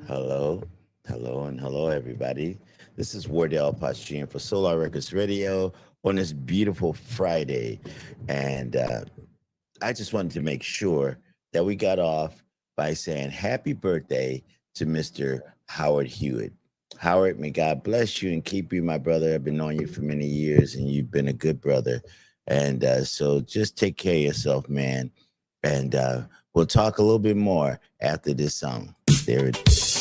Hello, and hello, everybody. This is Wardell Pastrian for Solar Records Radio on this beautiful Friday. And I just wanted to make sure that we got off by saying happy birthday to Mr. Howard Hewitt. Howard, may God bless you and keep you, my brother. I've been knowing you for many years, and you've been a good brother. And so just take care of yourself, man. And we'll talk a little bit more after this song. There it is.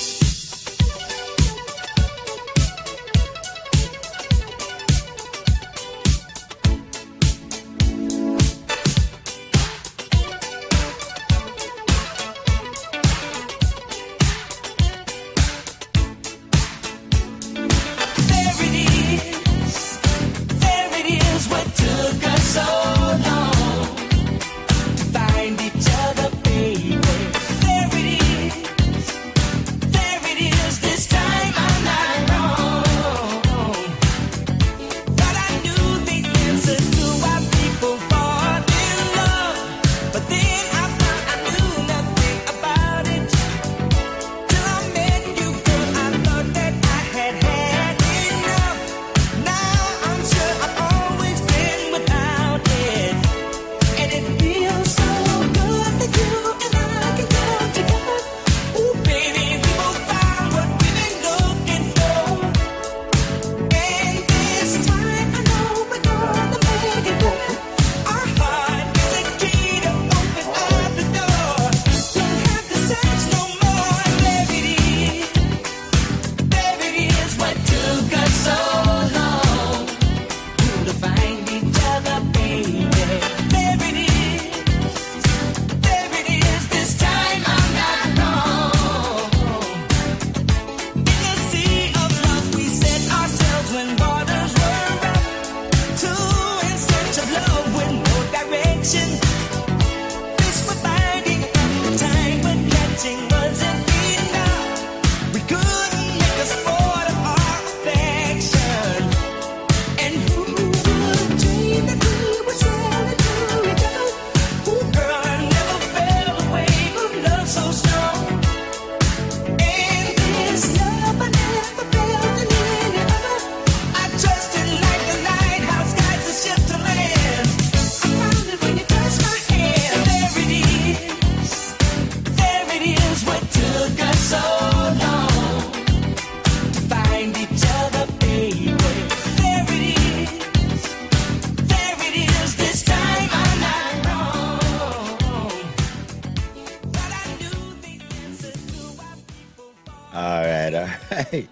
Right.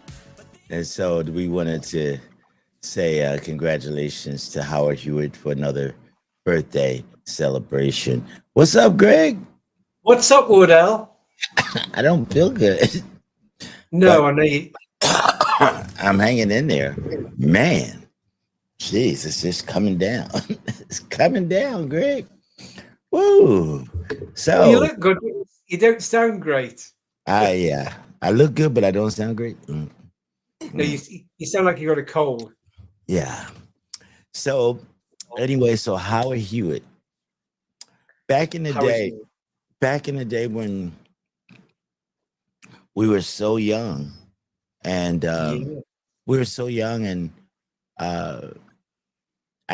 And so we wanted to say congratulations to Howard Hewitt for another birthday celebration. What's up, Greg? What's up, Wardell? I don't feel good. No, I know you. I'm hanging in there. Man, jeez, it's just coming down. It's coming down, Greg. Woo. So you look good. You don't sound great. I look good, but I don't sound great. No, you sound like you got a cold. Yeah. So anyway, so Howard Hewitt. Back in the day when we were so young, and we were so young, and I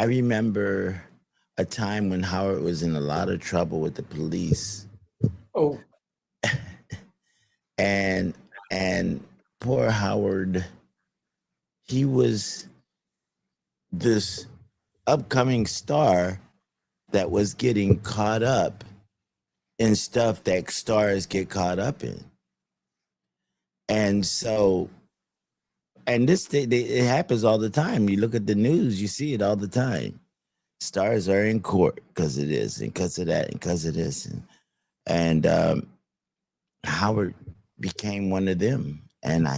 remember a time when Howard was in a lot of trouble with the police. Oh. and poor Howard, he was this upcoming star that was getting caught up in stuff that stars get caught up in. And so, and it happens all the time. You look at the news, you see it all the time. Stars are in court because of this and because of that and because of this. And Howard became one of them. And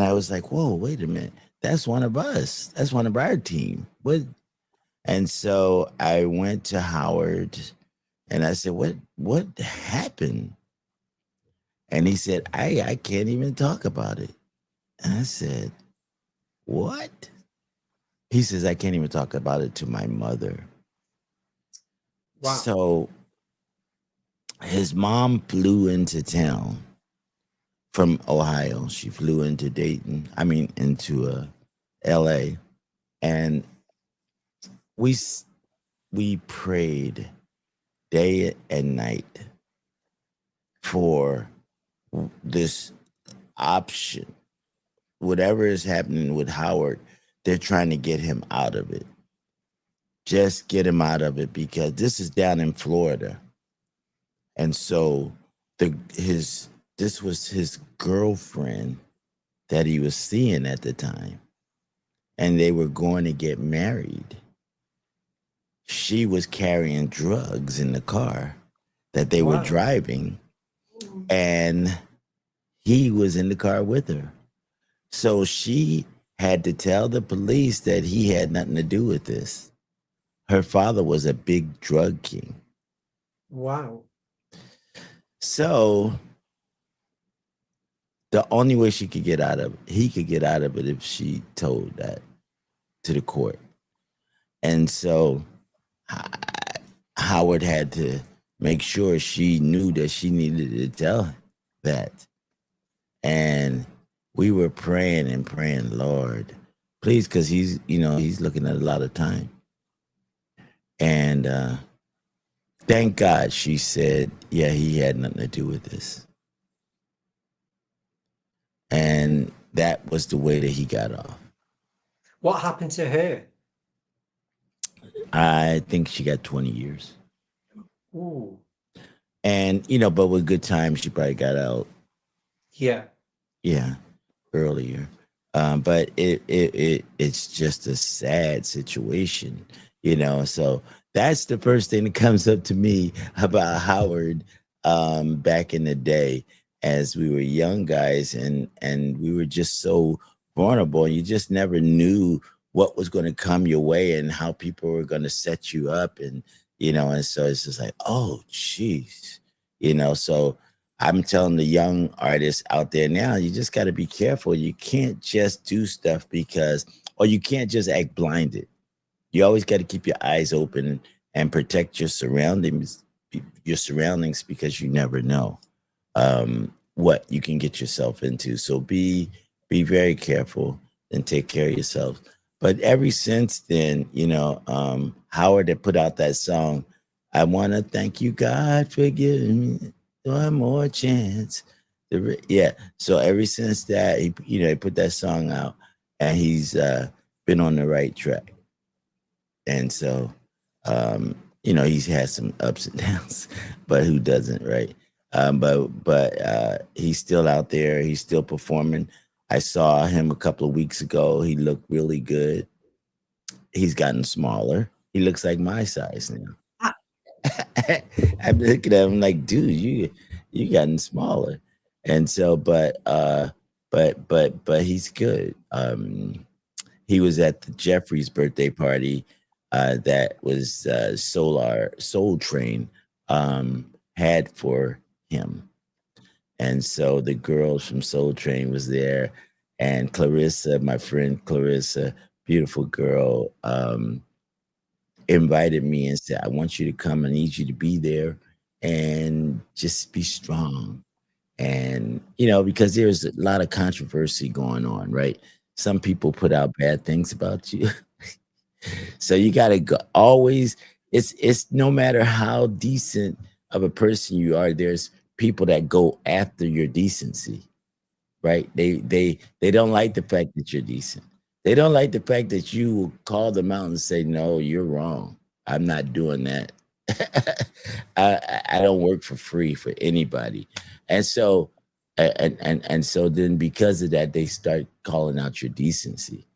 I was like, whoa, wait a minute. That's one of us. That's one of our team. What? And so I went to Howard and I said, what happened? And he said, I can't even talk about it. And I said, what? He says, I can't even talk about it to my mother. Wow. So his mom flew into town from Ohio. She flew into Dayton. I mean, into L.A. and we we prayed day and night for this option. Whatever is happening with Howard, they're trying to get him out of it. Just get him out of it because this is down in Florida. And so this was his girlfriend that he was seeing at the time, and they were going to get married. She was carrying drugs in the car that they were Wow. driving, and he was in the car with her. So she had to tell the police that he had nothing to do with this. Her father was a big drug king. Wow. So the only way he could get out of it if she told that to the court. And so Howard had to make sure she knew that she needed to tell that. And we were praying and praying, Lord, please, because he's looking at a lot of time. And thank God she said, yeah, he had nothing to do with this. And that was the way that he got off. What happened to her? I think she got 20 years. Ooh. And, but with good time, she probably got out. Yeah. Yeah, earlier. But it's just a sad situation, So that's the first thing that comes up to me about Howard back in the day, as we were young guys and we were just so vulnerable. You just never knew what was going to come your way and how people were going to set you up, and so it's just like, oh, geez, So I'm telling the young artists out there now, you just got to be careful. You can't just do stuff or you can't just act blinded. You always got to keep your eyes open and protect your surroundings because you never know what you can get yourself into. So be very careful and take care of yourself. But ever since then, Howard had put out that song, I want to thank you, God, for giving me one more chance. Yeah. So ever since that, he put that song out, and he's been on the right track. And so, he's had some ups and downs, but who doesn't, right? But he's still out there. He's still performing. I saw him a couple of weeks ago. He looked really good. He's gotten smaller. He looks like my size now. I'm looking at him like, dude, you gotten smaller. And so, but he's good. He was at the Jeffrey's birthday party that was Soul Train had for him. And so the girls from Soul Train was there, and Clarissa, my friend Clarissa, beautiful girl, invited me and said, I want you to come. I need you to be there and just be strong. And, because there's a lot of controversy going on, right? Some people put out bad things about you. So you got to go always. It's no matter how decent of a person you are, there's people that go after your decency, right? They don't like the fact that you're decent. They don't like the fact that you will call them out and say, no, you're wrong. I'm not doing that. I don't work for free for anybody. And so and so then because of that, they start calling out your decency.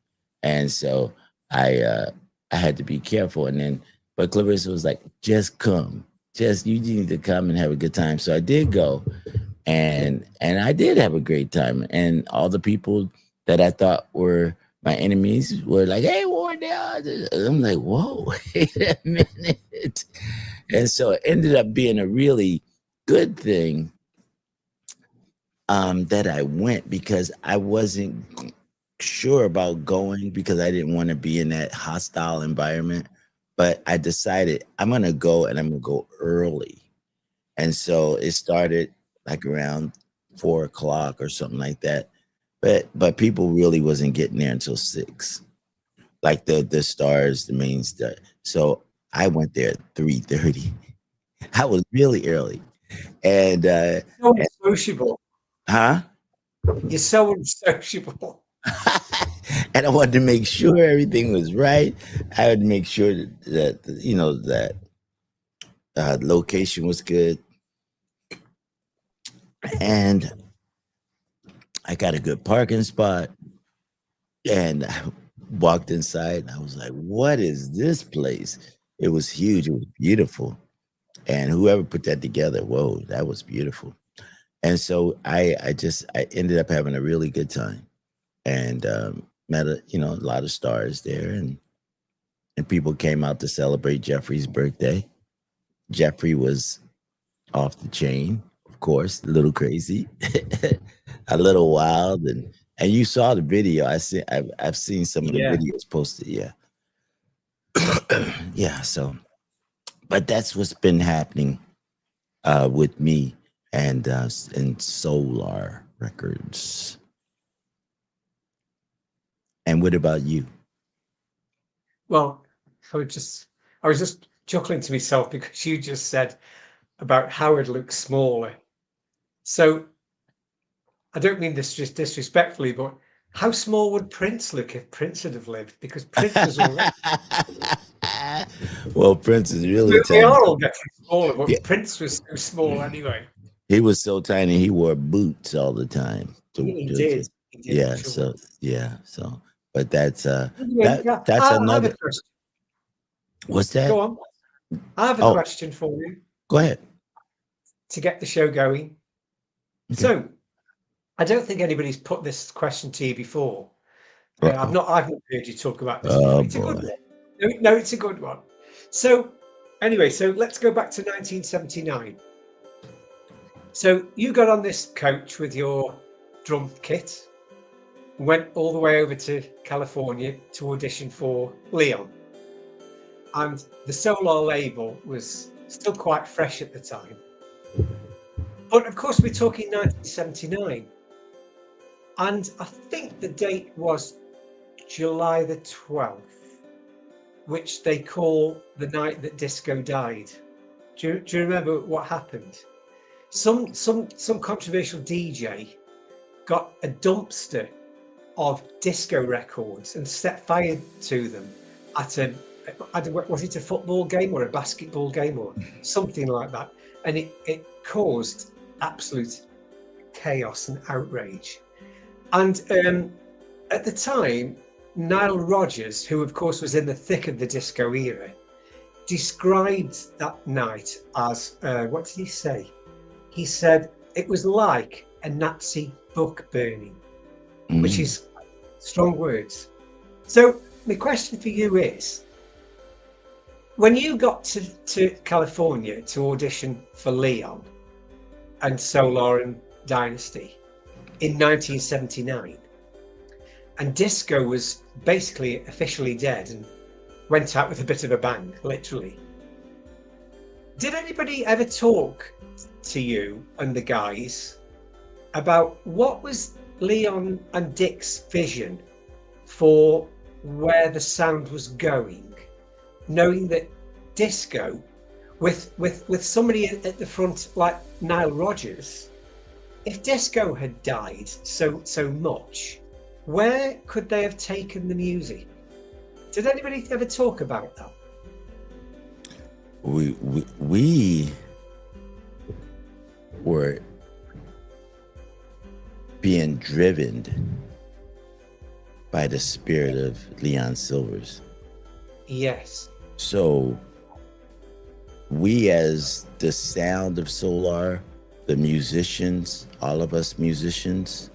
And so I had to be careful. And then but Clarissa was like, just come. You need to come and have a good time. So I did go, and I did have a great time. And all the people that I thought were my enemies were like, hey, Wardell. I'm like, whoa, wait a minute. And so it ended up being a really good thing that I went, because I wasn't sure about going because I didn't want to be in that hostile environment. But I decided I'm going to go, and I'm going to go early. And so it started like around 4 o'clock or something like that. But people really wasn't getting there until 6. Like the stars, the main star. So I went there at 3:30. I was really early. And So unsociable. huh? You're so unsociable. And I wanted to make sure everything was right. I would make sure that that location was good, and I got a good parking spot. And I walked inside, and I was like, "What is this place?" It was huge. It was beautiful, and whoever put that together, whoa, that was beautiful. And so I ended up having a really good time, and met a lot of stars there, and people came out to celebrate Jeffrey's birthday. Jeffrey was off the chain, of course, a little crazy, a little wild, and you saw the video. I've seen some of the Yeah. videos posted. Yeah, yeah. So, but that's what's been happening with me and Solar Records. And what about you? Well, I was just chuckling to myself because you just said about Howard looks smaller. So I don't mean this just disrespectfully, but how small would Prince look if Prince had have lived? Because Prince was already. Well, Prince is really We tiny. are all getting smaller, but Yeah. Prince was so small anyway. He was so tiny. He wore boots all the time. He did. He did. Yeah. for sure. So yeah. So, but that's Anyway, yeah, that's I have another. a question. What's that? Go on. I have a Oh, question for you go ahead. to get the show going. Okay. So I don't think anybody's put this question to you before. I've Uh-oh. not heard you talk about this Oh before. It's a good boy. one. No, it's a good one. So anyway, so let's go back to 1979. So you got on this coach with your drum kit, went all the way over to California to audition for Leon. And the Solar label was still quite fresh at the time. But of course, we're talking 1979. And I think the date was July the 12th, which they call the night that disco died. Do you remember what happened? Some controversial DJ got a dumpster of disco records and set fire to them at was it a football game or a basketball game or something like that, and it caused absolute chaos and outrage. And at the time, Nile Rodgers, who of course was in the thick of the disco era, described that night as what did he say? He said it was like a Nazi book burning, which is strong words. So my question for you is, when you got to California to audition for Leon and Solar and Dynasty in 1979, and disco was basically officially dead and went out with a bit of a bang, literally, did anybody ever talk to you and the guys about what was Leon and Dick's vision for where the sound was going, knowing that disco with somebody at the front like Nile Rodgers, if disco had died so much, where could they have taken the music? Did anybody ever talk about that? We were being driven by the spirit of Leon Silvers. Yes. So we, as the sound of Solar, the musicians, all of us musicians,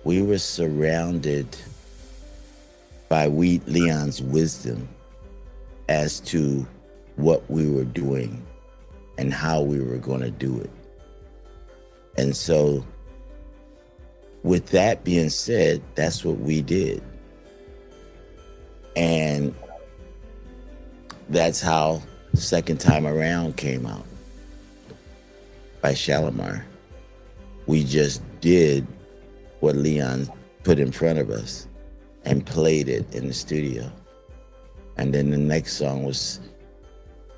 we were surrounded by Leon's wisdom as to what we were doing and how we were going to do it. And so with that being said, that's what we did. And that's how Second Time Around came out by Shalimar. We just did what Leon put in front of us and played it in the studio. And then the next song was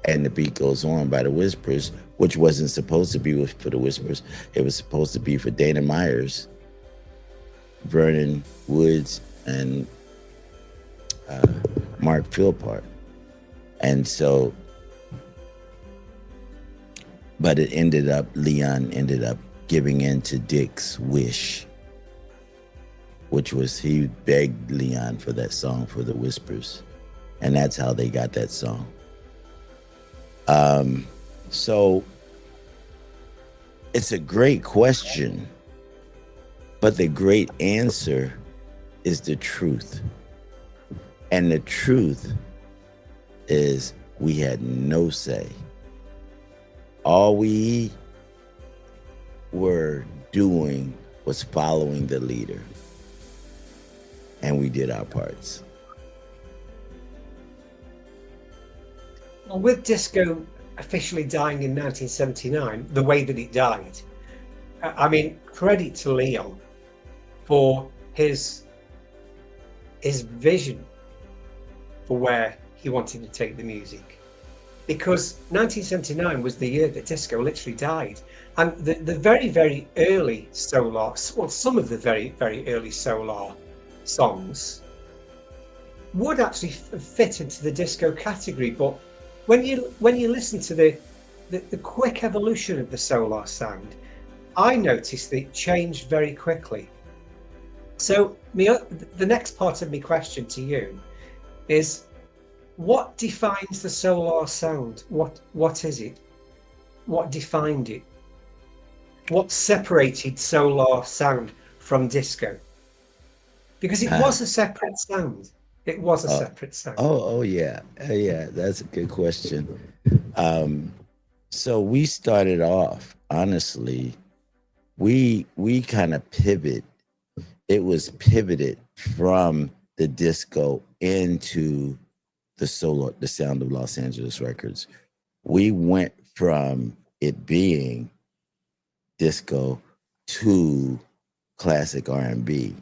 And the Beat Goes On by the Whispers, which wasn't supposed to be for the Whispers. It was supposed to be for Dana Myers, Vernon Woods, and Mark Philpott. And so, but Leon ended up giving in to Dick's wish, which was he begged Leon for that song for the Whispers. And that's how they got that song. So it's a great question, but the great answer is the truth. And the truth is we had no say. All we were doing was following the leader. And we did our parts. Well, with disco officially dying in 1979, the way that it died, I mean, credit to Leon for his vision for where he wanted to take the music. Because 1979 was the year that disco literally died. And the very, very early Solar, well, some of the very, very early Solar songs would actually fit into the disco category, but when you listen to the quick evolution of the Solar sound, I noticed that it changed very quickly. So the next part of my question to you is, what defines the Solar sound? What is it? What defined it? What separated Solar sound from disco? Because it was a separate sound. It was a separate sound. Oh yeah. Yeah, that's a good question. So we started off, honestly, we kind of pivot. It was pivoted from the disco into the sound of Los Angeles Records. We went from it being disco to classic R&B.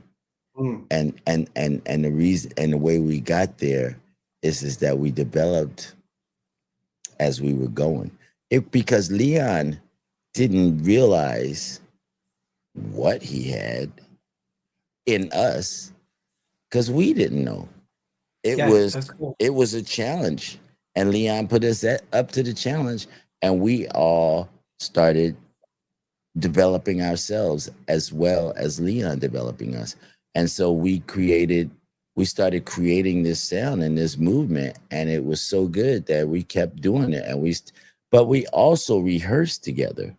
And the reason and the way we got there is that we developed as we were going. Because Leon didn't realize what he had in us, because we didn't know. It was a challenge, and Leon put us up to the challenge, and we all started developing ourselves as well as Leon developing us. And so we started creating this sound and this movement, and it was so good that we kept doing it. But we also rehearsed together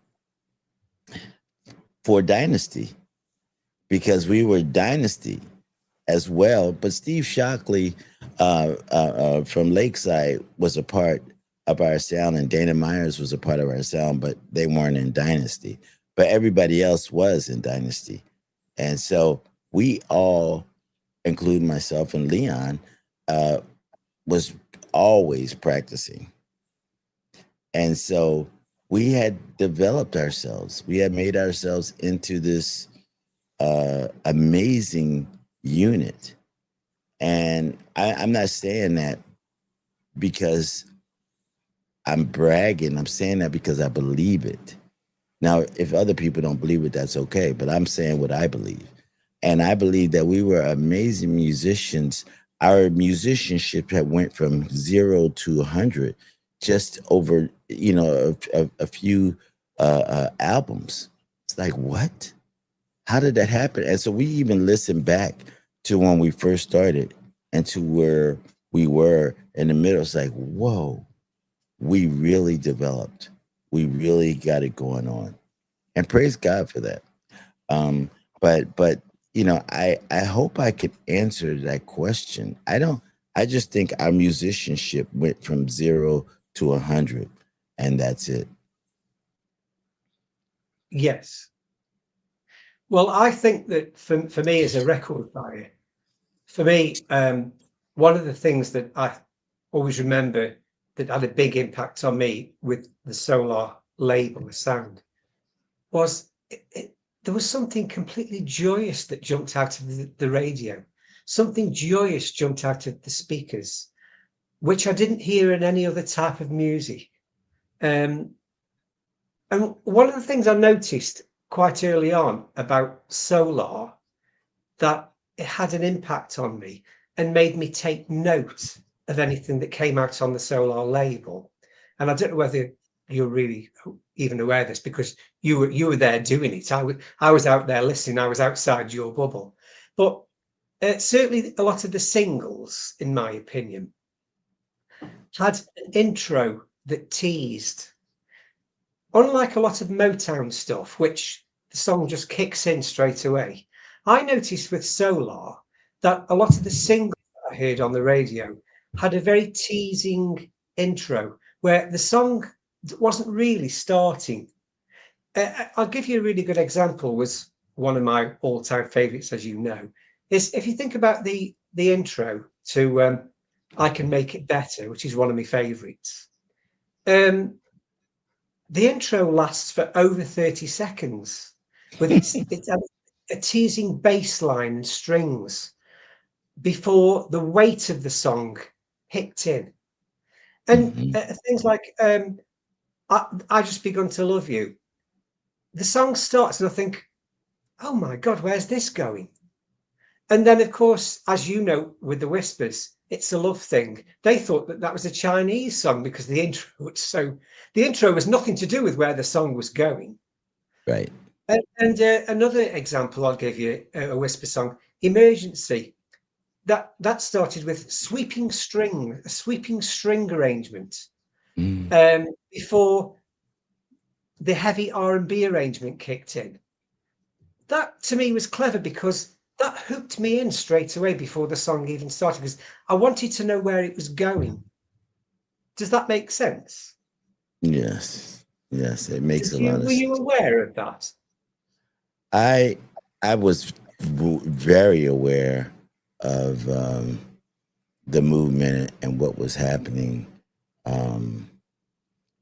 for Dynasty, because we were Dynasty as well. But Steve Shockley from Lakeside was a part of our sound, and Dana Myers was a part of our sound, but they weren't in Dynasty. But everybody else was in Dynasty. And so we all, including myself and Leon, was always practicing. And so we had developed ourselves. We had made ourselves into this amazing unit. And I'm not saying that because I'm bragging. I'm saying that because I believe it. Now, if other people don't believe it, that's okay. But I'm saying what I believe. And I believe that we were amazing musicians. Our musicianship had went from 0 to 100 just over, a few albums. It's like, what? How did that happen? And so we even listened back to when we first started and to where we were in the middle. It's like, whoa, we really developed. We really got it going on. And praise God for that. But I hope I could answer that question. I just think our musicianship went from 0 to 100, and that's it. Yes. Well, I think that for me as a record buyer, one of the things that I always remember that had a big impact on me with the Solar label, the sound, was there was something completely joyous that jumped out of the radio. Something joyous jumped out of the speakers, which I didn't hear in any other type of music. And one of the things I noticed quite early on about Solar, that it had an impact on me and made me take note of anything that came out on the Solar label. And I don't know whether you're really even aware of this, because you were there doing it. I was out there listening. I was outside your bubble. But certainly a lot of the singles, in my opinion, had an intro that teased. Unlike a lot of Motown stuff, which the song just kicks in straight away, I noticed with Solar that a lot of the singles that I heard on the radio had a very teasing intro where the song wasn't really starting. I'll give you a really good example. Was one of my all-time favorites, as you know, is if you think about the intro to I Can Make It Better, which is one of my favorites. The intro lasts for over 30 seconds with it's a teasing bass line and strings before the weight of the song hit in. And things like I Just Begun to Love You. The song starts and I think, oh my God, where's this going? And then, of course, as you know, with the Whispers, It's a Love Thing. They thought that that was a Chinese song because the intro was nothing to do with where the song was going. Right. And another example I'll give you, a Whisper song, Emergency. That started with a sweeping string arrangement before the heavy R&B arrangement kicked in. That to me was clever because that hooked me in straight away before the song even started, because I wanted to know where it was going. Does that make sense? Yes. Yes, it makes a lot of Were you sense. aware of that? I was very aware of the movement and what was happening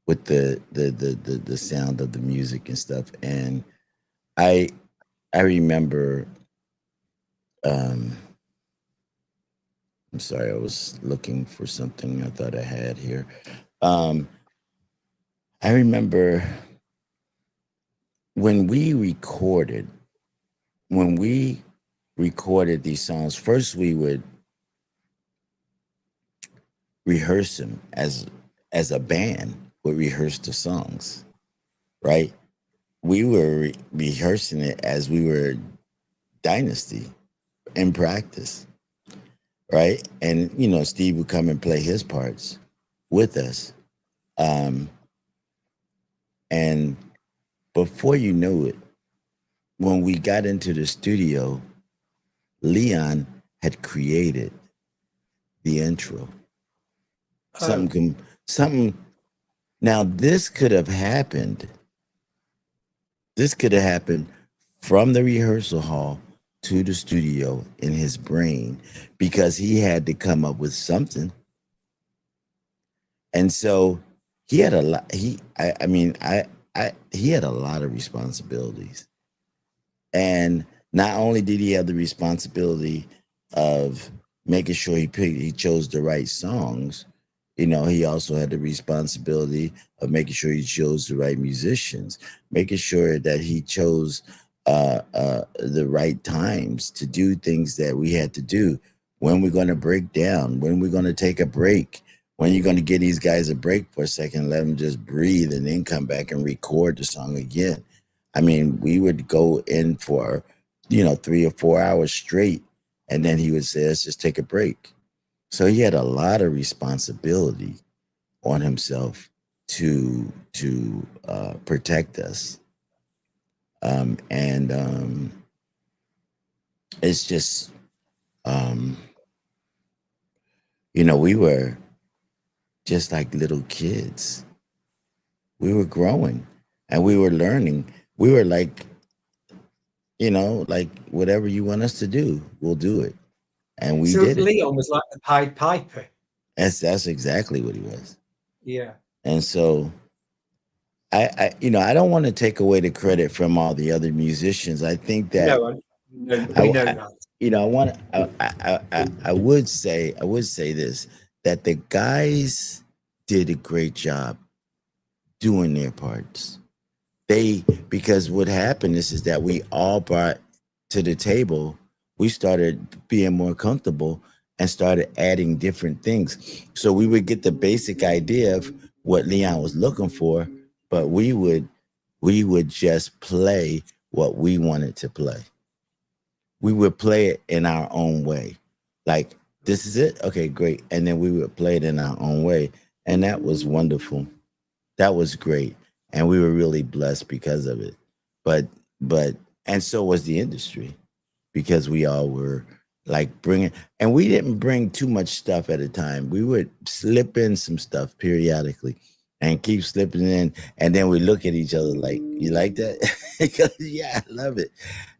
with the sound of the music and stuff. And I remember I'm sorry, I was looking for something I thought I had here. I remember when we recorded these songs, first we would rehearse them as a band would rehearse the songs, right? We were rehearsing it as we were Dynasty in practice, right? And Steve would come and play his parts with us, and before you knew it, when we got into the studio, Leon had created the intro. Something. Now this could have happened. This could have happened from the rehearsal hall to the studio in his brain, because he had to come up with something. And so he had a lot. He had a lot of responsibilities. And not only did he have the responsibility of making sure he chose the right songs, he also had the responsibility of making sure he chose the right musicians, making sure that he chose the right times to do things that we had to do. When we're going to break down, when we're going to take a break, when you're going to give these guys a break for a second, let them just breathe and then come back and record the song again. I mean, we would go in for, 3 or 4 hours straight, and then he would say, let's just take a break. So he had a lot of responsibility on himself to protect us. It's just, we were just like little kids. We were growing and we were learning. We were like, like whatever you want us to do, we'll do it. And we So did it. Leon was like the Pied Piper. That's exactly what he was. Yeah. And so I don't want to take away the credit from all the other musicians. I think that No, no, I, we know I that. I want I would say this, that the guys did a great job doing their parts. Because what happened is that we all brought to the table, we started being more comfortable and started adding different things. So we would get the basic idea of what Leon was looking for, but we would just play what we wanted to play. We would play it in our own way. Like, this is it. Okay, great. And then we would play it in our own way. And that was wonderful. That was great. And we were really blessed because of it. But, but, and so was the industry, because we all were like bringing, and we didn't bring too much stuff at a time. We would slip in some stuff periodically and keep slipping in. And then we look at each other like, you like that? Yeah, I love it.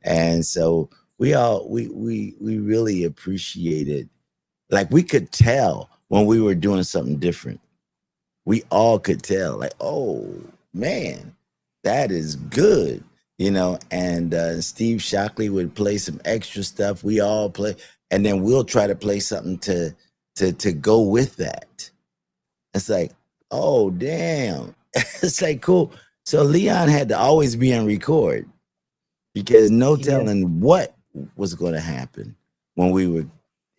And so we really appreciated, like, we could tell when we were doing something different. We all could tell, like, oh man, that is good, And Steve Shockley would play some extra stuff. We all play, and then we'll try to play something to go with that. It's like, oh damn, it's like cool. So Leon had to always be on record, because no Yeah. telling what was going to happen when we were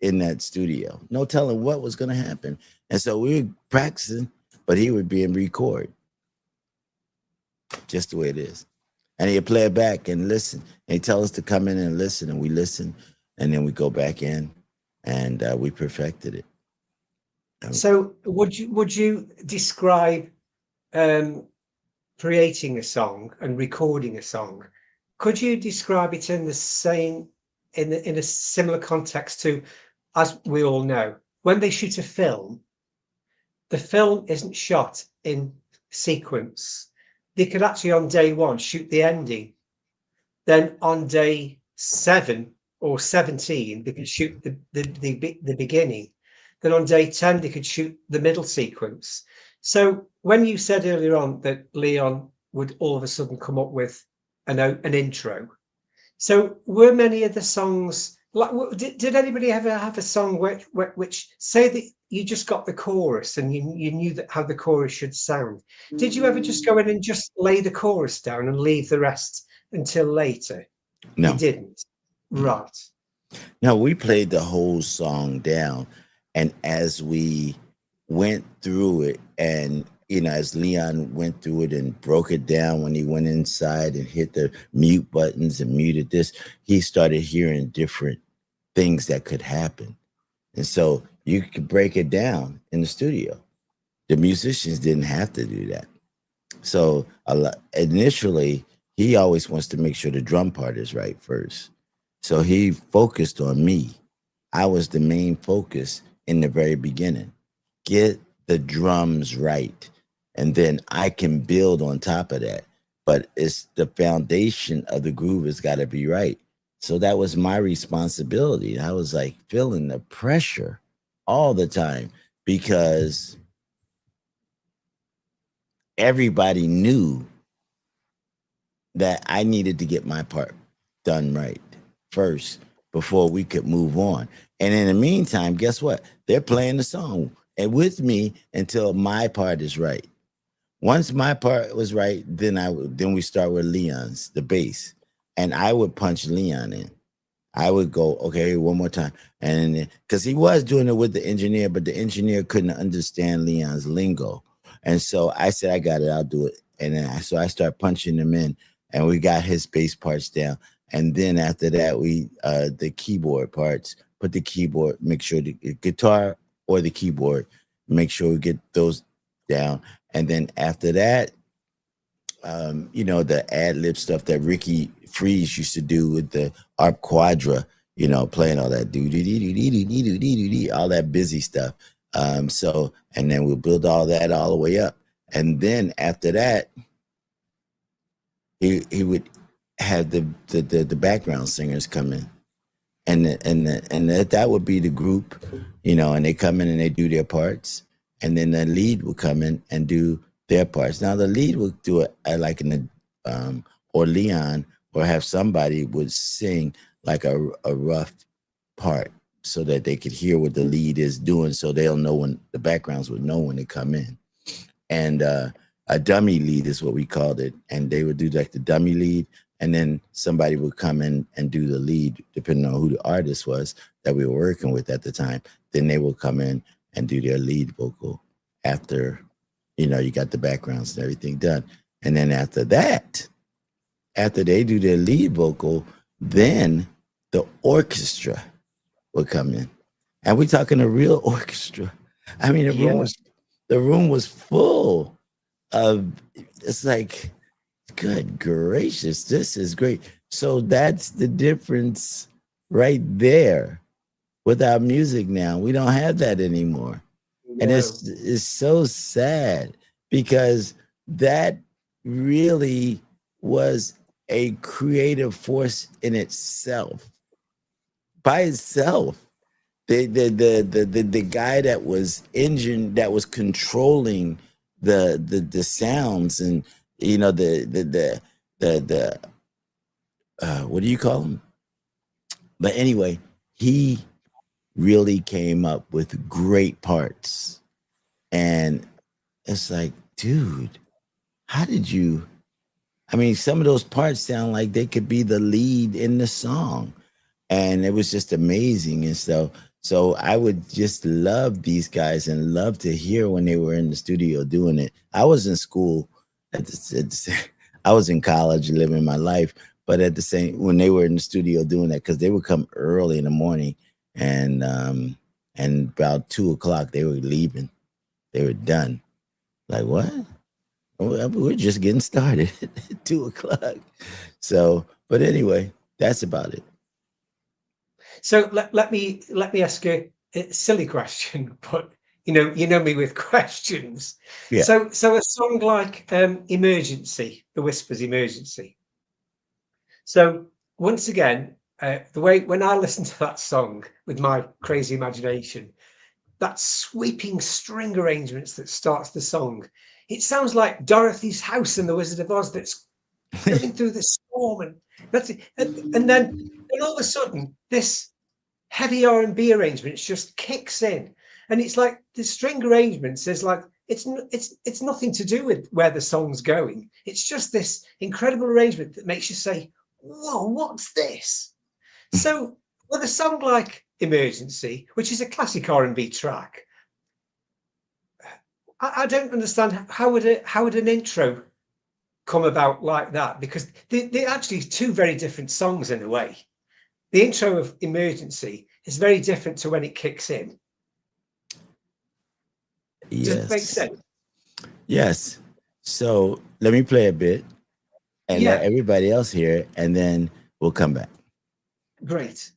in that studio. No telling what was going to happen. And so we were practicing, but he would be in record, just the way it is. And he'd play it back and listen. And he'd tell us to come in and listen, and we listen, and then we go back in, and we perfected it. So would you describe creating a song and recording a song? Could you describe it in the same in a similar context to, as we all know, when they shoot a film, the film isn't shot in sequence. They could actually on day one shoot the ending. Then on day 7 or 17, they could shoot the beginning. Then on day 10, they could shoot the middle sequence. So when you said earlier on that Leon would all of a sudden come up with an intro, so were many of the songs like, did anybody ever have a song which say that you just got the chorus and you knew that how the chorus should sound? Did you ever just go in and just lay the chorus down and leave the rest until later? No. You didn't. Right. No, we played the whole song down. And as we went through it, and as Leon went through it and broke it down, when he went inside and hit the mute buttons and muted this, he started hearing different things that could happen. And so you could break it down in the studio. The musicians didn't have to do that. So initially, he always wants to make sure the drum part is right first. So he focused on me. I was the main focus in the very beginning. Get the drums right, and then I can build on top of that. But it's the foundation of the groove has got to be right. So that was my responsibility. I was like feeling the pressure all the time, because everybody knew that I needed to get my part done right first before we could move on. And in the meantime, guess what? They're playing the song and with me until my part is right. Once my part was right, then we start with Leon's, the bass, and I would punch Leon in. I would go, okay, one more time, and because he was doing it with the engineer, but the engineer couldn't understand Leon's lingo, and so I said, I got it, I'll do it, and then so I start punching him in, and we got his bass parts down, and then after that, we the keyboard parts, put the keyboard, make sure the guitar or the keyboard, make sure we get those down. And then after that, the ad lib stuff that Ricky Freeze used to do with the Arp Quadra, playing all that all that busy stuff. So, and then we'll build all that all the way up. And then after that, he would have the background singers come in. And that would be the group, and they come in and they do their parts. And then the lead would come in and do their parts. Now the lead would do it like in the or Leon or have somebody would sing like a rough part so that they could hear what the lead is doing, so they'll know when the backgrounds would know when they come in. And a dummy lead is what we called it, and they would do like the dummy lead, and then somebody would come in and do the lead depending on who the artist was that we were working with at the time. Then they will come in and do their lead vocal after, you know, you got the backgrounds and everything done. And then after that, after they do their lead vocal, then the orchestra would come in. And we're talking a real orchestra. I mean, the room was full of, it's like, good gracious, this is great. So that's the difference right there with our music now. We don't have that anymore. No. And it's so sad because that really was a creative force in itself. By itself. The guy that was controlling the sounds and, you know, the what do you call him? But anyway, he really came up with great parts. And it's like, dude, how did you? I mean, some of those parts sound like they could be the lead in the song. And it was just amazing. And so I would just love these guys and love to hear when they were in the studio doing it. I was in school, I was in college living my life, but at the same, when they were in the studio doing that, because they would come early in the morning and about 2:00 they were leaving. They were done. Like, what? We're just getting started at 2:00. So, but anyway, that's about it. So let me ask you a silly question, but you know me with questions. Yeah. So a song like Emergency, The Whispers, Emergency. So once again, the way when I listen to that song with my crazy imagination, that sweeping string arrangements that starts the song, it sounds like Dorothy's house in The Wizard of Oz that's going through the storm, and that's it. And then all of a sudden this heavy R&B arrangements just kicks in, and it's like the string arrangements is like it's nothing to do with where the song's going. It's just this incredible arrangement that makes you say, whoa, what's this? So with a song like Emergency, which is a classic R&B track, I don't understand how would an intro come about like that, because they're actually two very different songs in a way. The intro of Emergency is very different to when it kicks in. Yes. Does it make sense? Yes. So let me play a bit and let everybody else hear it, and then we'll come back. Great.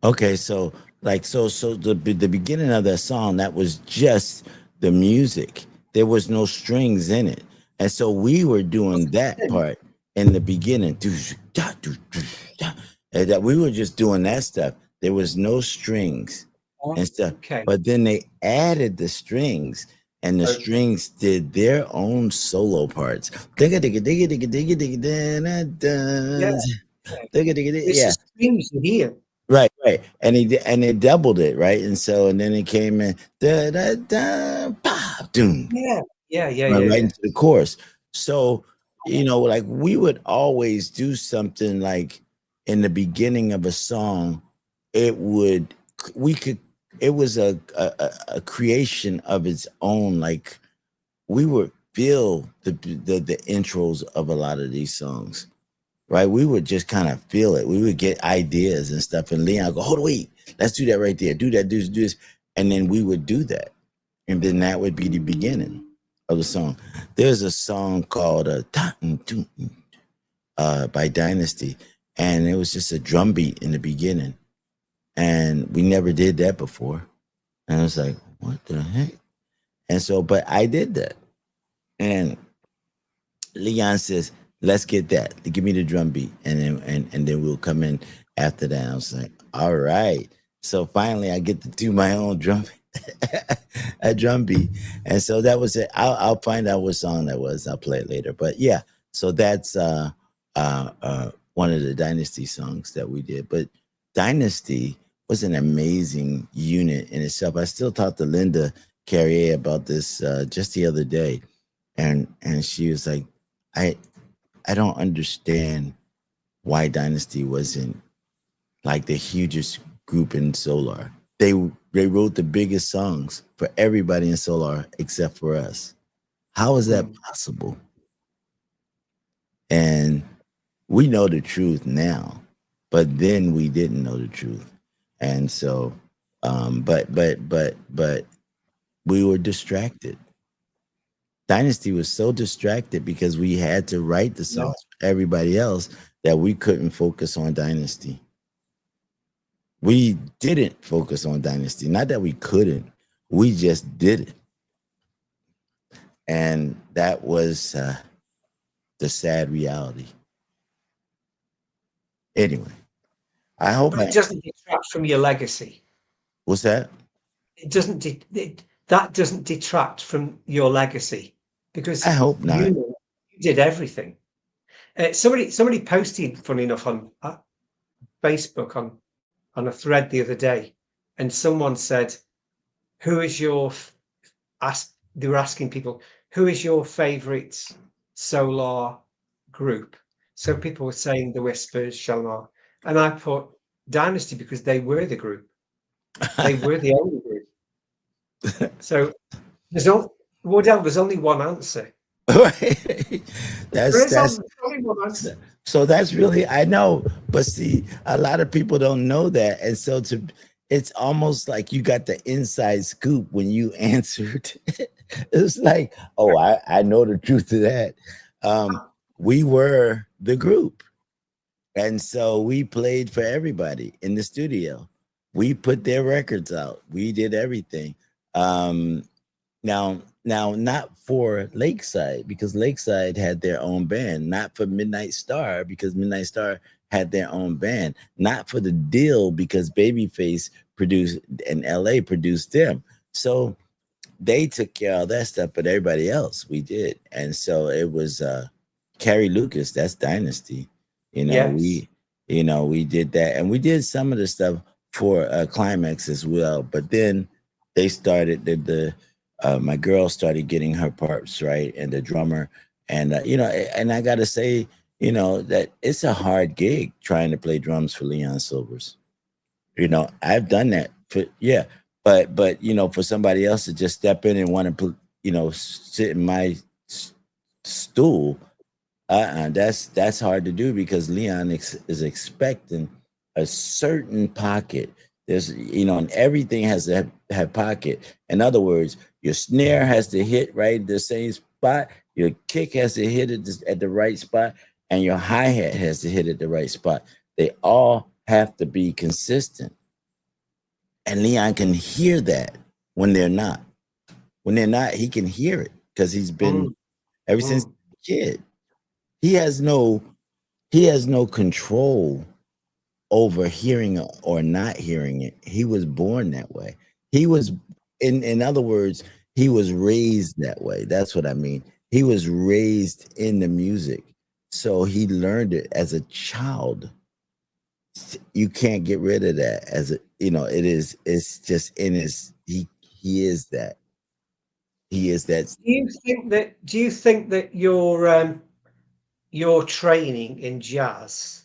Okay, so the beginning of that song, that was just the music. There was no strings in it. And so we were doing that part in the beginning. And that we were just doing that stuff. There was no strings and stuff. Okay. But then they added the strings, and the strings did their own solo parts. Yeah. It's strings in here. Right. And they doubled it, right? And then it came in pop, doom. Yeah. Right into the chorus. So, you know, like we would always do something like in the beginning of a song, it was a creation of its own. Like we would feel the intros of a lot of these songs. Right, we would just kind of feel it. We would get ideas and stuff, and Leon would go, "Hold, wait, let's do that right there. Do that, do this," and then we would do that, and then that would be the beginning of the song. There's a song called by Dynasty, and it was just a drum beat in the beginning, and we never did that before. And I was like, what the heck? And so, but I did that, and Leon says, "Let's get that. Give me the drum beat, and then we'll come in after that." I was like, "All right." So finally, I get to do my own drum, a drum beat, and so that was it. I'll find out what song that was. I'll play it later. But yeah, so that's one of the Dynasty songs that we did. But Dynasty was an amazing unit in itself. I still talked to Linda Carrier about this just the other day, and she was like, I don't understand why Dynasty wasn't like the hugest group in Solar. They wrote the biggest songs for everybody in Solar except for us. How is that possible? And we know the truth now, but then we didn't know the truth. And so but we were distracted. Dynasty was so distracted because we had to write the songs for everybody else that we couldn't focus on Dynasty. We didn't focus on Dynasty. Not that we couldn't, we just didn't. And that was the sad reality. Anyway, I hope But it doesn't detract from your legacy. What's that? It doesn't. That doesn't detract from your legacy, because I hope not. you did everything. Somebody posted, funny enough, on Facebook on a thread the other day, and someone said, "Who is your?" They were asking people, "Who is your favorite Solar group?" So people were saying the Whispers, Shalimar, and I put Dynasty because they were the group. They were the only group. So there's only one answer. That's only one answer. So that's really, I know, but see, a lot of people don't know that, and so it's almost like you got the inside scoop when you answered. It's like, oh, I know the truth of that. We were the group, and so we played for everybody in the studio. We put their records out. We did everything. Now, not for Lakeside, because Lakeside had their own band. Not for Midnight Star, because Midnight Star had their own band. Not for The Deal, because Babyface produced and LA produced them. So they took care of that stuff, but everybody else we did. And so it was Carrie Lucas. That's Dynasty. Yes. We did that, and we did some of the stuff for Climax as well. But then they started my girl started getting her parts right, and the drummer, and and I gotta say, that it's a hard gig trying to play drums for Leon Silvers. I've done that but for somebody else to just step in and want to sit in my stool, that's hard to do, because Leon is expecting a certain pocket. There's and everything has to have pocket. In other words, your snare has to hit right at the same spot, your kick has to hit it at the right spot, and your hi-hat has to hit at the right spot. They all have to be consistent. And Leon can hear that when they're not. When they're not, he can hear it, because he's been ever since a kid. He has no control over hearing or not hearing it. He was born that way. He was, in other words, he was raised that way. That's what I mean. He was raised in the music, so he learned it as a child. You can't get rid of that it's just in his, he is that. He is that. Do you think that your training in jazz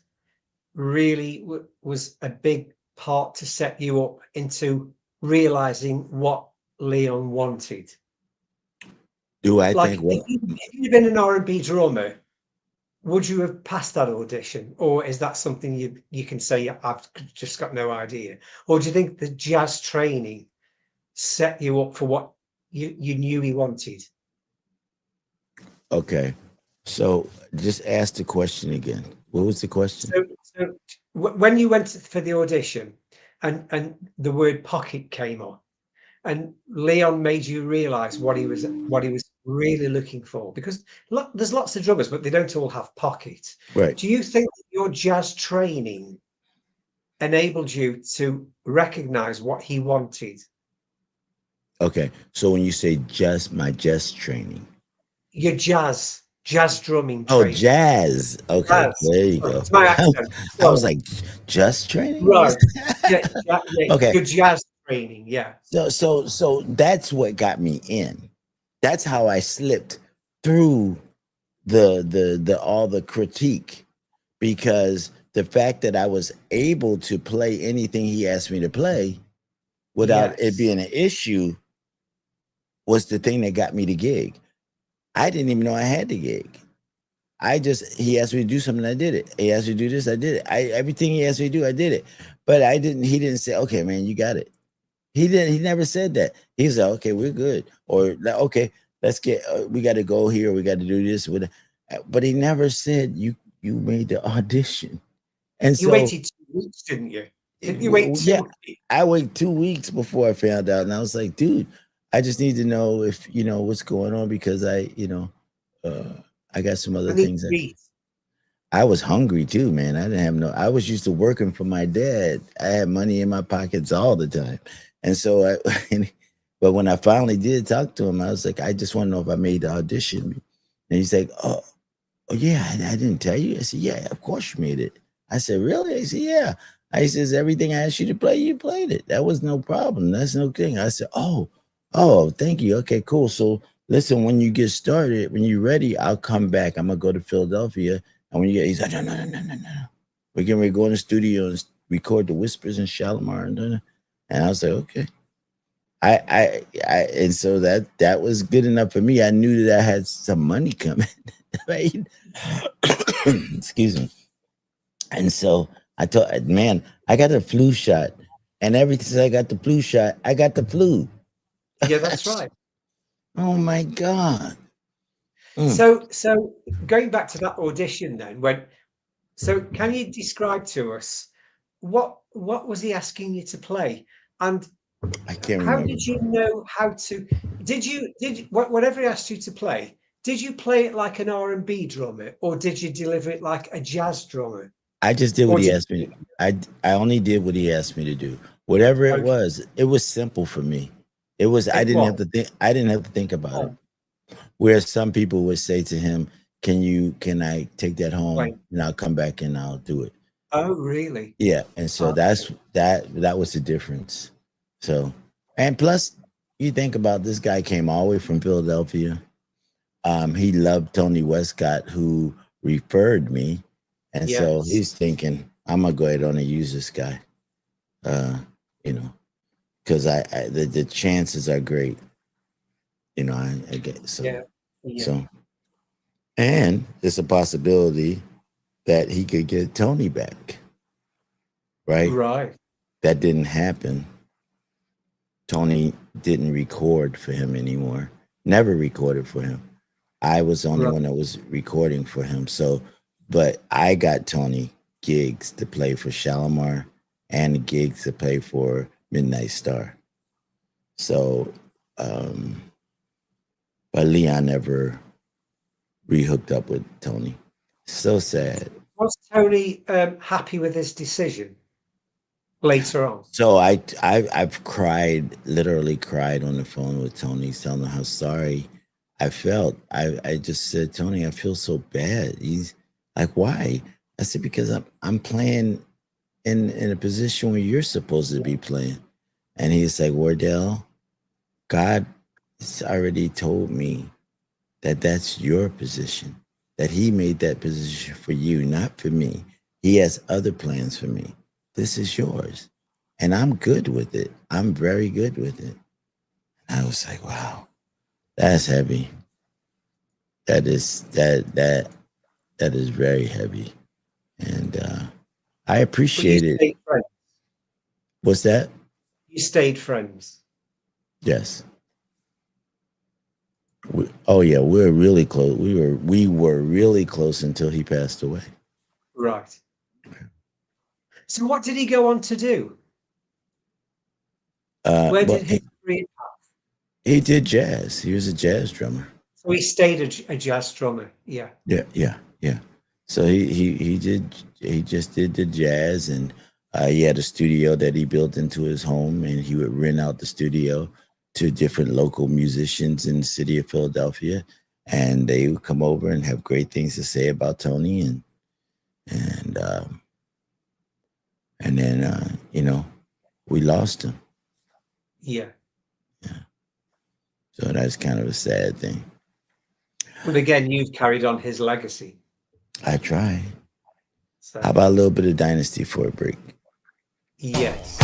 really was a big part to set you up into realizing what Leon wanted? Do I Like, think what? if you'd been an R&B drummer, would you have passed that audition, or is that something you can say I've just got no idea? Or do you think the jazz training set you up for what you knew he wanted? Okay. So just ask the question again. What was the question? When you went for the audition, and the word pocket came up, and Leon made you realize what he was really looking for, because there's lots of drummers, but they don't all have pockets. Right. Do you think that your jazz training enabled you to recognize what he wanted? Okay. So when you say just my just training. Your jazz drumming Oh, training. jazz. Okay. Jazz. There you Sorry, go. it's my accent. I was Sorry. like, just training? What Right. was Yeah, yeah, okay. your jazz training. Yeah. So that's what got me in. That's how I slipped through the all the critique, because the fact that I was able to play anything he asked me to play without it Yes. being an issue was the thing that got me the gig. I didn't even know I had the gig. He asked me to do something, I did it. He asked me to do this, I did it. Everything he asked me to do, I did it. But he didn't say, okay, man, you got it. He never said that. He said, okay, we're good. Or okay, let's we got to go here. We got to do this. But he never said you made the audition. And You so, waited 2 weeks, didn't you? Didn't you wait yeah, 2 weeks? I waited 2 weeks before I found out. And I was like, dude, I just need to know if, what's going on, because I got some other I need things. to read. I was hungry too, man. I was used to working for my dad. I had money in my pockets all the time. And so but when I finally did talk to him, I was like, I just want to know if I made the audition. And he's like, oh yeah, I didn't tell you. I said, yeah, of course you made it. I said, really? I said, yeah. I says, everything I asked you to play, you played it. That was no problem. That's no thing. I said, oh, thank you. Okay, cool. So listen, when you get started, when you're ready, I'll come back. I'm gonna go to Philadelphia. And when he's like, no. We're getting ready to go in the studio and record the Whispers in Shalimar. And I was like, okay. And so that was good enough for me. I knew that I had some money coming, right? Excuse me. And so I told, man, I got a flu shot. And ever since I got the flu shot, I got the flu. Yeah, that's right. Oh my God. So going back to that audition then, can you describe to us what was he asking you to play? And I can't how remember. did you know how to whatever he asked you to play, did you play it like an R&B drummer, or did you deliver it like a jazz drummer? I just did what Or he did asked me. I only did what he asked me to do. Whatever it okay, was simple for me. It was I it didn't have was. to think I didn't have to think about it. Oh, Whereas some people would say to him, can I take that home right. and I'll come back and I'll do it. Oh, really? Yeah. And so Okay. that was the difference. So, and plus you think about, this guy came all the way from Philadelphia. He loved Tony Westcott, who referred me. And so Yes. he's thinking, I'm gonna go ahead on and use this guy. Uh, you know, because the chances are great. I get Yeah. Yeah. so, and it's a possibility that he could get Tony back, right? Right. That didn't happen. Tony didn't record for him anymore. Never recorded for him. I was the only Right. one that was recording for him. So, but I got Tony gigs to play for Shalimar and the gigs to play for Midnight Star. So, but Leon never rehooked up with Tony. So sad. Was Tony happy with his decision later on? So I've cried, literally cried on the phone with Tony, telling him how sorry I felt. I just said, Tony, I feel so bad. He's like, why? I said, because I'm playing in a position where you're supposed to be playing. And he's like, Wardell, God has already told me that that's your position, that he made that position for you, not for me. He has other plans for me. This is yours. And I'm good with it. I'm very good with it. And I was like, wow, that's heavy. That is very heavy. And I But you appreciate it. stayed friends. What's that? You stayed friends. Yes. Oh yeah, we were really close. We were really close until he passed away. Right. So what did he go on to do? Where Well, did his career? he did jazz. He was a jazz drummer. So he stayed a jazz drummer. Yeah. Yeah, yeah, yeah. So he just did the jazz, and he had a studio that he built into his home, and he would rent out the studio to different local musicians in the city of Philadelphia, and they would come over and have great things to say about Tony, and and then we lost him. Yeah. So that's kind of a sad thing. But again, you've carried on his legacy. I tried. So How about a little bit of Dynasty for a break? yes.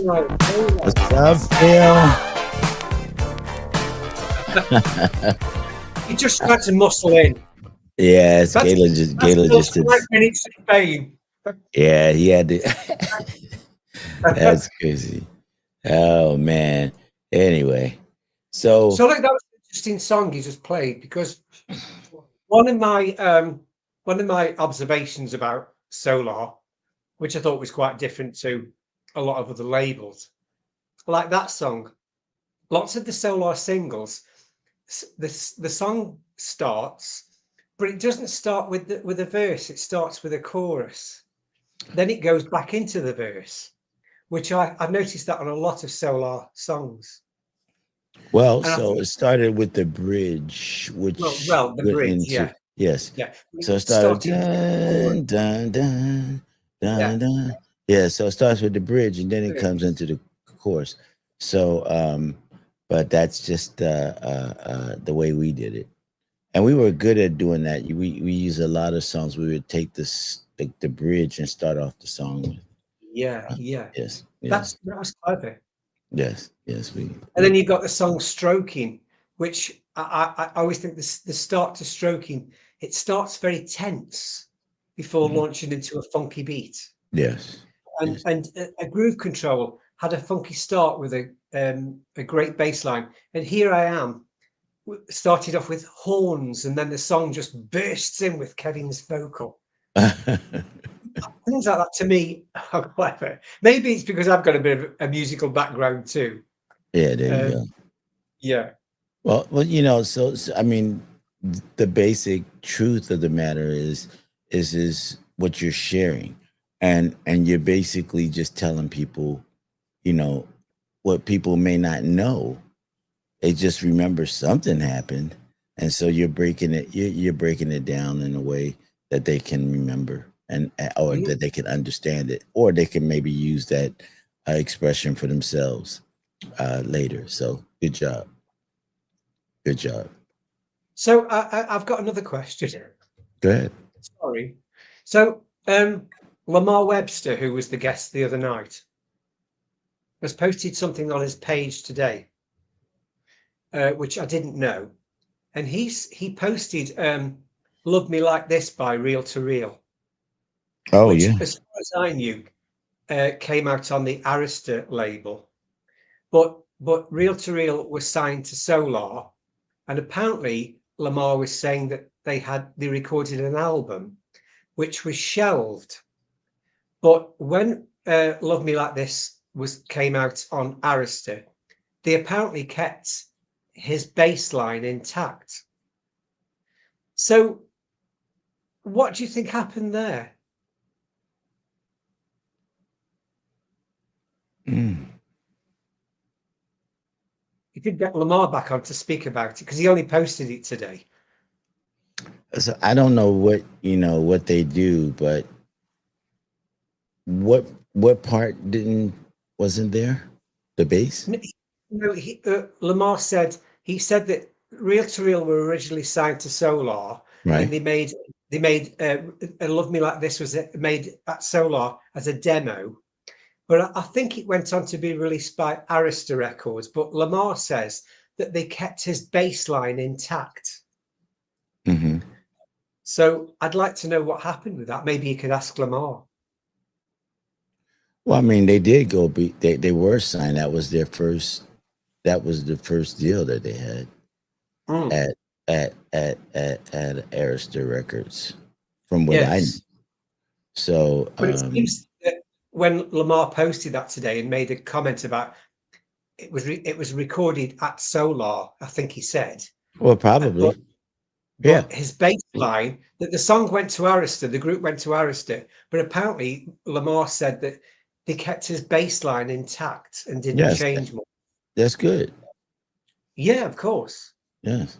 What's up, Phil? He just tried to muscle in. Yeah, it's That's- Gayla just did. 5 minutes in Spain. Yeah, he had to. That's crazy. Oh man. Anyway, so So like that was an interesting song you just played, because one of my observations about Solar, which I thought was quite different to a lot of other labels, like that song, lots of the Solar singles the song starts, but it doesn't start with a verse. It starts with a chorus. Then it goes back into the verse, which I've noticed that on a lot of Solar songs. Well, And I so think, it started with the bridge, which well, the went bridge, into, yeah, yes. yeah. So it It started started with the chorus, dun dun dun yeah. dun dun. Yeah, so it starts with the bridge and then it comes Verse. into the chorus. So but that's just the way we did it. And we were good at doing that. We use a lot of songs. We would take the bridge and start off the song with. Yeah, uh, yeah. yes, yes, That was clever. yes, yes. And then you've got the song Stroking, which I always think the start to Stroking, it starts very tense before Mhm. launching into a funky beat. Yes, And yes. a Groove Control had a funky start with a great bass line. And Here I Am started off with horns, and then the song just bursts in with Kevin's vocal. Things like that to me are clever. Maybe it's because I've got a bit of a musical background too. Yeah, there you Um, go. yeah. Well, so I mean, the basic truth of the matter is what you're sharing, and you're basically just telling people, you know, what people may not know. They just remember something happened, and so you're breaking it down in a way that they can remember and or Yeah. that they can understand it, or they can maybe use that expression for themselves later. So good job, good job. So I've got another question. Go ahead. Sorry. So Lamar Webster, who was the guest the other night, has posted something on his page today, which I didn't know, and he posted "Love Me Like This" by Real to Real, Oh which, yeah. as far as I knew, came out on the Arista label, but Real to Real was signed to Solar, and apparently Lamar was saying that they recorded an album which was shelved. But when "Love Me Like This" came out on Arista, they apparently kept his bass line intact. So, what do you think happened there? Mm. You could get Lamar back on to speak about it because he only posted it today. So I don't know what they do, but what part didn't wasn't there? The bass, No, Lamar said he said that Real to Real were originally signed to Solar, and right? they made "Love Me Like This" was made at Solar as a demo. But I think it went on to be released by Arista Records. But Lamar says that they kept his bass line intact. Hmm. So I'd like to know what happened with that. Maybe you could ask Lamar. Well, I mean, they did go be they were signed. That was their first. That was the first deal that they had Mm, at at Arista Records, from what I knew. yes. So, But it seems that when Lamar posted that today and made a comment about it was recorded at Solar, I think he said, well, but probably, yeah, but his bass line that the song went to Arista, the group went to Arista, but apparently Lamar said that they kept his bass line intact and didn't yes, change much. that's good. Yeah, of course. Yes,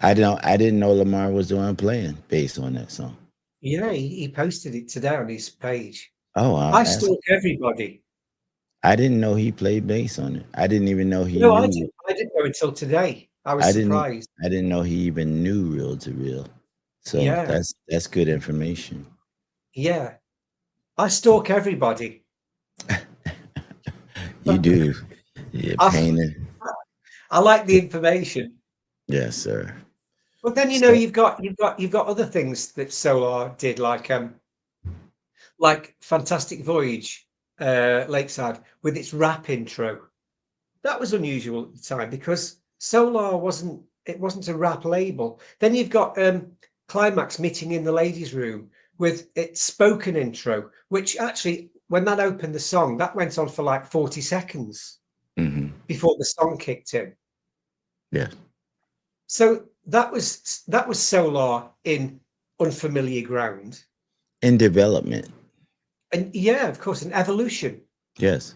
I didn't know Lamar was the one playing bass on that song. Yeah, he posted it today on his page. Oh, I'll I ask. stalk everybody. I didn't know he played bass on it. I didn't even know he No, knew. I didn't know until today. I was I didn't. surprised. I didn't know he even knew Real to Real. So Yeah, that's good information. yeah. I stalk everybody. You do. Yeah, I, painting. I like the information. Yes, sir. But then So, you've got other things that Solar did, like Fantastic Voyage, Lakeside, with its rap intro. That was unusual at the time because Solar wasn't a rap label. Then you've got Climax meeting in the ladies' room with its spoken intro, which actually, when that opened the song, that went on for like 40 seconds mhm, before the song kicked in. yeah. So that was Solar in unfamiliar ground, In development. and yeah, of course, an evolution. Yes.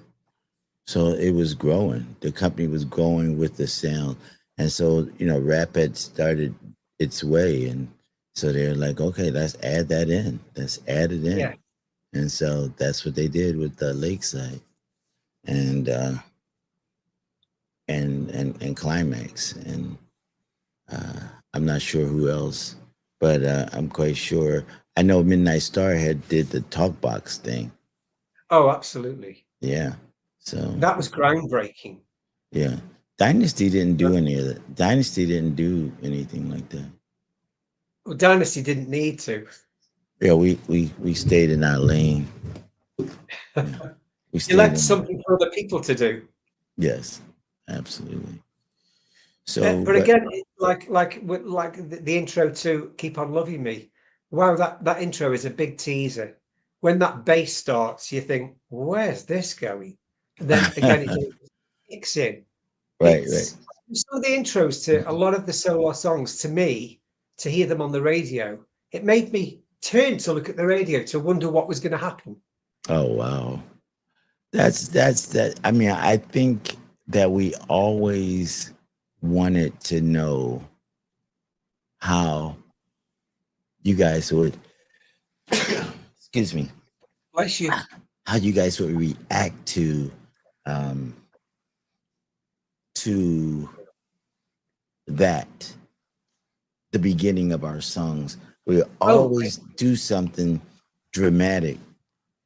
So it was growing. The company was growing with the sound. And so, rap had started its way. And so they're like, okay, let's add that in. Let's add it Yeah, in. And so that's what they did with the Lakeside and and Climax. And I'm not sure who else, but I'm quite sure. I know Midnight Star had did the Talkbox thing. oh, absolutely. Yeah. So That was groundbreaking. yeah. Dynasty didn't do any of that. Dynasty didn't do anything like that. Well, Dynasty didn't need to. Yeah, we stayed in our lane. Yeah. We You stayed left in something for other people to do. yes, absolutely. So But but again, like the intro to "Keep on Loving Me." Wow, that intro is a big teaser. When that bass starts, you think, "Where's this going?" And then again, it just kicks in. right. It's some of the intros to a lot of the Solar songs. To me, to hear them on the radio, it made me turn to look at the radio to wonder what was going to happen. Oh wow. That's that. I mean, I think that we always wanted to know how you guys would excuse me, Bless you. how you guys would react um to that, the beginning of our songs. We Oh, always do something dramatic.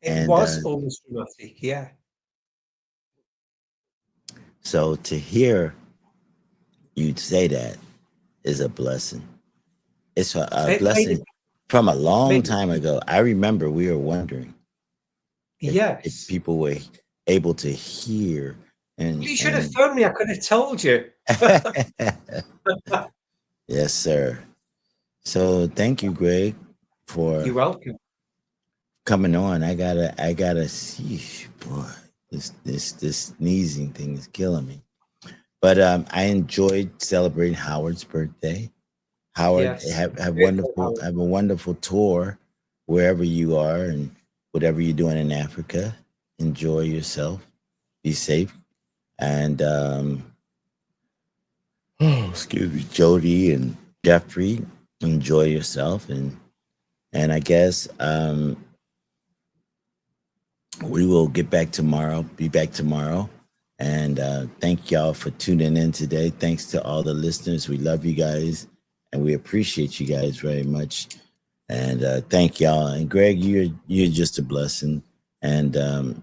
it And was almost dramatic. Yeah, so to hear you say that is a blessing. It's a it made it. blessing from a long Made time ago. I remember we were wondering if Yes. people were able to hear and You should have phoned me. I could have told you. yes, sir. So thank you, Greg, for You're welcome. coming on. I gotta see, boy, this sneezing thing is killing me. But I enjoyed celebrating Howard's birthday. Howard, Yes. have a wonderful tour wherever you are and whatever you're doing in Africa. Enjoy yourself. Be safe. And oh, excuse me, Jody and Jeffrey, enjoy yourself. And I guess we will get back tomorrow. Be back tomorrow. And thank y'all for tuning in today. Thanks to all the listeners. We love you guys, and we appreciate you guys very much. And thank y'all. And Greg, you're just a blessing. And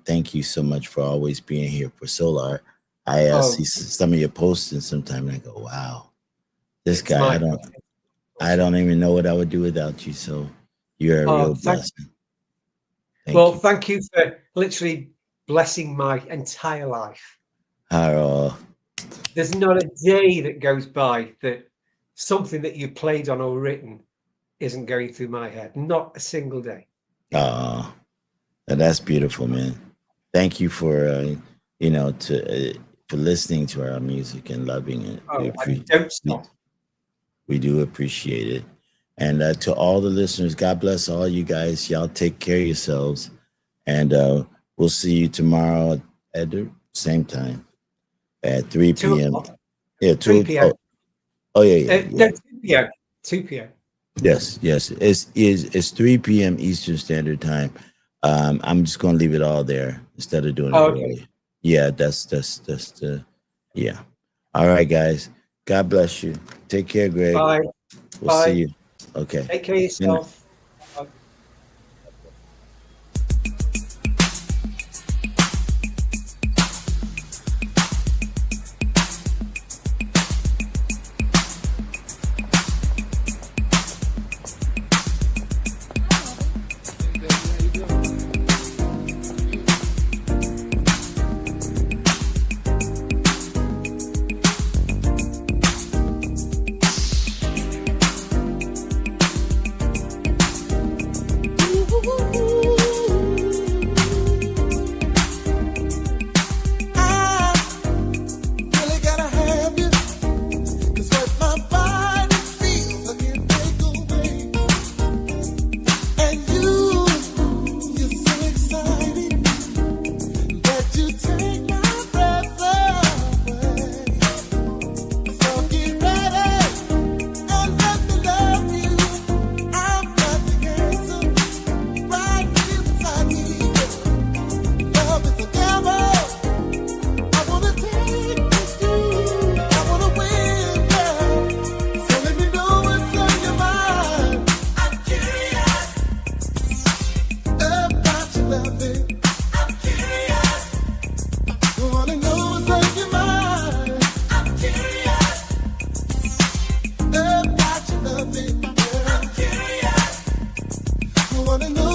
thank you so much for always being here for Solar. I see some of your posts, and sometimes I go, "Wow, this It's guy! my I don't even know what I would do without you." So you're a real thank blessing. well, You. thank you for literally blessing my entire life. Harold. There's not a day that goes by that something that you played on or written isn't going through my head. Not a single day. Oh, that's beautiful, man. Thank you for for listening to our music and loving it. Oh, I don't stop. We do appreciate it. And to all the listeners, God bless all you guys. Y'all take care of yourselves. And we'll see you tomorrow at the same time at 3 2 p.m. o'clock. Yeah, 3 p.m. Oh yeah. No, 2 p.m. 2 p.m. Yes. It's 3 p.m. Eastern Standard Time. I'm just gonna leave it all there instead of doing it early. Yeah, that's the yeah. All right, guys. God bless you. Take care, Greg. Bye. We'll see you. Okay. Take care of yourself. wanna know